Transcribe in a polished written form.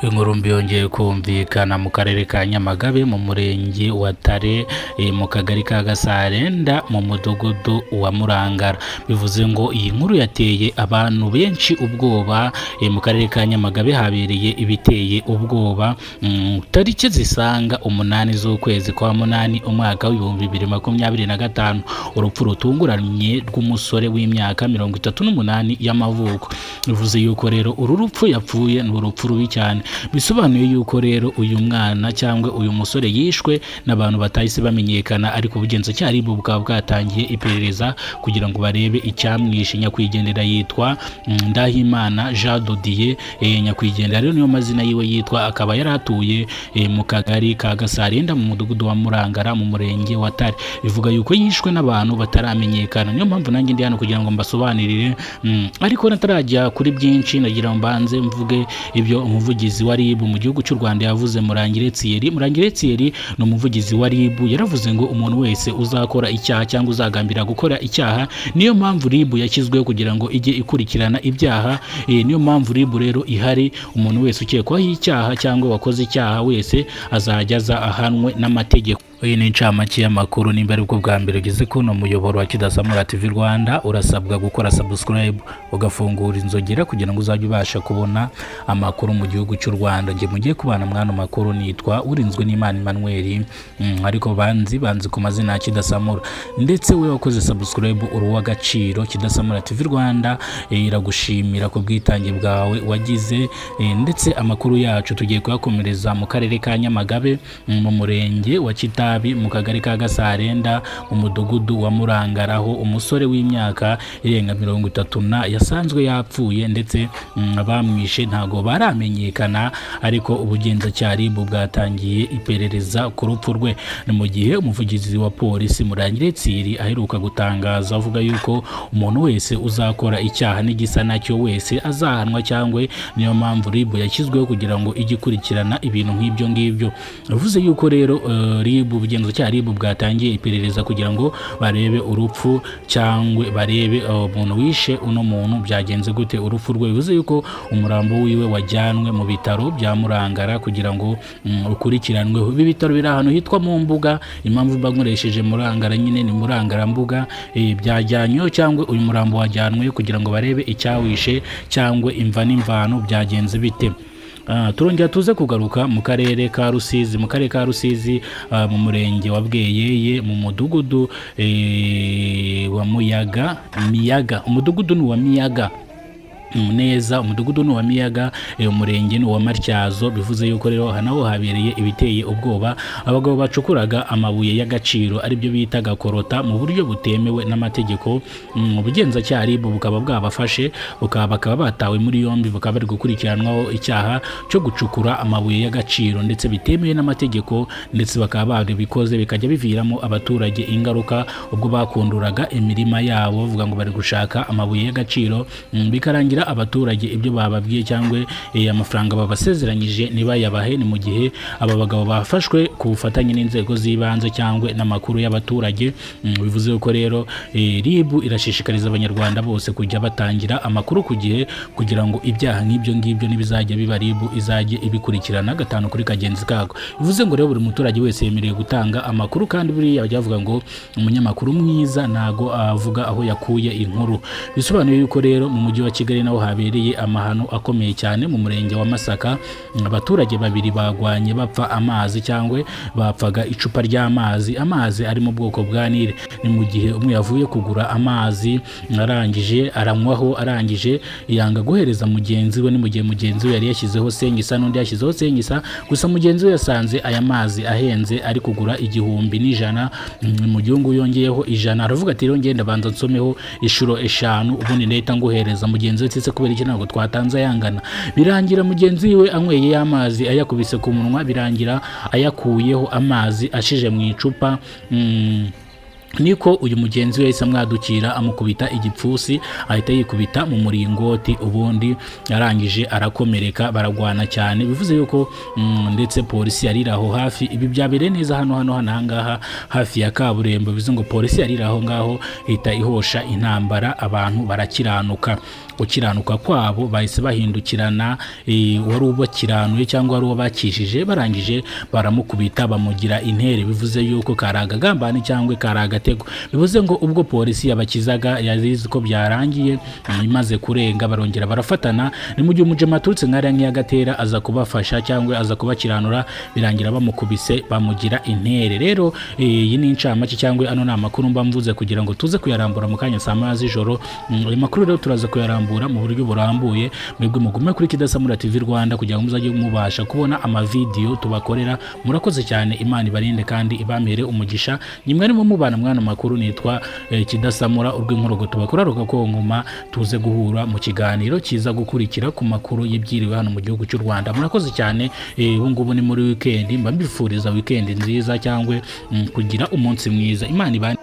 Inkuru mbi yongeye kumvikana mu karere ka Nyamagabe mu murenge wa Tare mu kagari ka Gasarenda mu mudugudu wa Murangara. Bivuze ngo iyi nkuru yateye abantu benshi ubwoba. Mu karere ka Nyamagabe habereye ibiteye ubwoba tariki zisanga 8 z'ukwezi kwa munani umwaka wa 2025. Urupfu rutunguranye rw'umusore w'imyaka 38 y'amavuko. Bivuze yuko rero uru rupfu yapfuye ni urupfu rubi cyane. Bisobanuye yuko rero uyu mwana cyangwa uyu musore yishwe n'abantu batahise bamenyekana, ariko ubugenzacyaha RIB bukaba bwatangiye iperereza kugira ngo barebe icyamwishe. Nyakwigendera yitwa Ndahimana Jean Dodier. Nyakwigendera rero niyo mazina yiwe yitwa, akaba yaratuye mu kagari ka Gasarenda mu mudugudu wa Murangara mu murenge wa Tare. Bivuga yuko yishwe n'abantu bataramenyekana. Niyo mpamvu nanjye ndi hano kugira ngo mbasobanurire, ariko natarajya kuri byinshi nagira ngo mbanze mvuge ibyo umuvugizi wa RIB mu gihugu cy'u Rwanda yavuze. Murangire Thierry ni umuvugizi wa RIB, yaravuze ngo umuntu wese uzakora icyaha cyangwa uzagambira gukora icyaha, niyo mpamvu RIB yashyizweho kugira ngo ijye ikurikirana ibyaha. Niyo mpamvu RIB rero ihari. Umuntu wese ukekwaho icyaha cyangwa wakoze icyaha wese azajya ahanwe n'amategeko. Iyi ni incamake y'amakuru. Nimba ari bwo bwa mbere ugeze kuno muyoboro wa Kidasamura TV Rwanda, urasabwa gukora subscribe ugafungura inzogera kugira ngo uzajye ubasha kubona amakuru mu gihugu cy'u Rwanda. Nge mugiye kubana mwana makuru nitwa Urinzwe n'Imana Emmanuel, ariko banzi ku mazina ya Kidasamura. Ndetse we wakoze subscribe uruwa gaciro. Kidasamura TV Rwanda iragushimira ku bwitange bwawe wagize. Ndetse amakuru yacu tugiye kuyakomereza mu karere ka Nyamagabe mu murenge wa Kitabi mu kagari ka Gasarenda mu mudugudu wa Murangara, aho umusore w'imyaka irenga 30 yasanzwe yapfuye, ndetse abamwishe ntago baramenyekana, ariko ubugenzacyaha RIB bwatangiye iperereza ku rupfu rwe. Ni mu gihe umuvugizi wa polisi Murangire Thierry aheruka gutangaza avuga yuko umuntu wese uzakora icyaha n'igisa nacyo wese azahanwa, cyangwa niyo mpamvu RIB yashyizweho kugira ngo ijye ikurikirana ibintu nk'ibyo ngibyo. Bivuze yuko rero ubugenzacyaha RIB bwatangiye iperereza kugira ngo barebe urupfu cyangwa barebe umuntu wishe uno muntu byagenze gute urupfu rwe. Bivuze yuko umurambo wiwe wajyanwe mu bitaro bya Murangara kugira ngo ukurikiranwe. Ibi bitaro biri ahantu hitwa mu Mbuga. Impamvu bankoresheje Murangara nyine ni Murangara Mbuga. Byajyanywe cyangwa uyu murambo wajyanwe kugira ngo barebe icyawishe cyangwa imva n'imvano byagenze bite. Turongera tuze kugaruka mu karere ka Rusizi. Mu karere ka Rusizi mu murenge wa Bweyeye mu mudugudu wa Miyaga. Umudugudu ni wa Miyaga neza. Umudugudu ni wa Miyaga, umurenge ni wa Matyazo. Bivuze yuko rero hanaho habereye ibiteye ubwoba. Abagabo bacukuraga amabuye y'agaciro ari byo bita gakorota mu buryo butemewe n'amategeko. Ubugenzacyaha RIB bukaba bwabafashe, bakaba batawe muri yombi, bakaba bari gukurikiranwaho icyaha cyo gucukura amabuye y'agaciro ndetse bitemewe n'amategeko, ndetse bakaba babikoze bikajya biviramo abaturage ingaruka ubwo bakunduraga imirima yabo bavuga ngo bari gushaka amabuye y'agaciro, bikarangira abaturage ibyo bababwiye cyangwa amafaranga babasezeranyije nibayabahe. Ni mu gihe aba bagabo bafashwe ku bufatanye n'inzego z'ibanze cyangwa n'amakuru y'abaturage. Bivuze ko rero RIB irashishikariza abanyarwanda bose kujya batangira amakuru ku gihe kugira ngo ibyaha nk'ibyo ngibyo nibizajya biba RIB izajye ibikurikirana gatanu kuri kagenzi kako. Bivuze ngo rero buri muturage wese yemerewe gutanga amakuru, kandi buriya bavuga ngo umunyamakuru mwiza ntago avuga aho yakuye inkuru. Bisobanuye yuko rero mu mujyi wa Kigali naho habereye amahano akomeye cyane mu murenge wa Masaka. Abaturage babiri bagwanye bapfa amazi cyangwa bapfaga icupa ry'amazi. Amazi ari mu bwoko bwa Nile. Ni mu gihe umwe yavuye kugura amazi arangije aranywaho, arangije yanga guhereza mugenzi we. Ni mu gihe mugenzi we yari yashyizeho senkisa n'undi yashyizeho senkisa, gusa mugenzi we yasanze aya mazi ahenze ari kugura 1,100. Mu gihe yongeyeho 100 aravuga ati rero ngenda banza nsomeho inshuro 5 ubundi ndahita nguhereza. Mugenzi we etse kubera iki ntabwo twatanze ayangana. Birangira mugenzi we anyweye y'amazi ayakubise ku munwa, birangira ayakuyeho amazi ashije mu icupa. niko uyu mugenzi we yahise amwadukira amukubita igipfusi, ahita yikubita mu muringoti, ubundi yarangije arakomereka, baragwana cyane. Bivuze yuko ndetse polisi yari aho hafi. Ibi byabereye neza hano ahangaha hafi ya kaburimbo. Bivuze ngo polisi yari aho ngaho ihita ihosha intambara, abantu barakiranuka. Gukiranuka kwabo bahise bahindukirana, wari ubakiranuye cyangwa wari ubakishije, barangije baramukubita bamugira intere. Bivuze yuko karagagambane cyangwa karagatego. Bivuze ngo ubwo polisi yabakizaga yazize ko byarangiye, imaze kurenga barongera barafatana. Ni mu gihe umujema aturutse nk'Agatera aza kubafasha cyangwa aza kubakiranura, birangira bamukubise bamugira intere. Rero iyi ni incamake cyangwa ano ni amakuru mba mvuze kugira ngo tuze kuyarambura mu kanya saa moya z'ijoro. Ayo makuru rero turaza kuyarambura mu buryo burambuye. Mwebwe mugume kuri Kidasamura TV Rwanda kugira ngo muzajye mubasha kubona amavideo tubakorera. Murakoze cyane, Imana ibarinde kandi ibamere umugisha. Nyimwe arimo mubana mwana makuru, nitwa Kidasamura urw'inkorogo tubakuraruka ko nkuma. Tuze guhura mu kiganiro kiza gukurikira ku makuru y'ibyiriwe hano mu gihugu cy'u Rwanda. Murakoze cyane. Ubu ngubu ni muri weekend, mba mbifuriza weekend nziza cyangwa kugira umunsi mwiza. Imana ibane.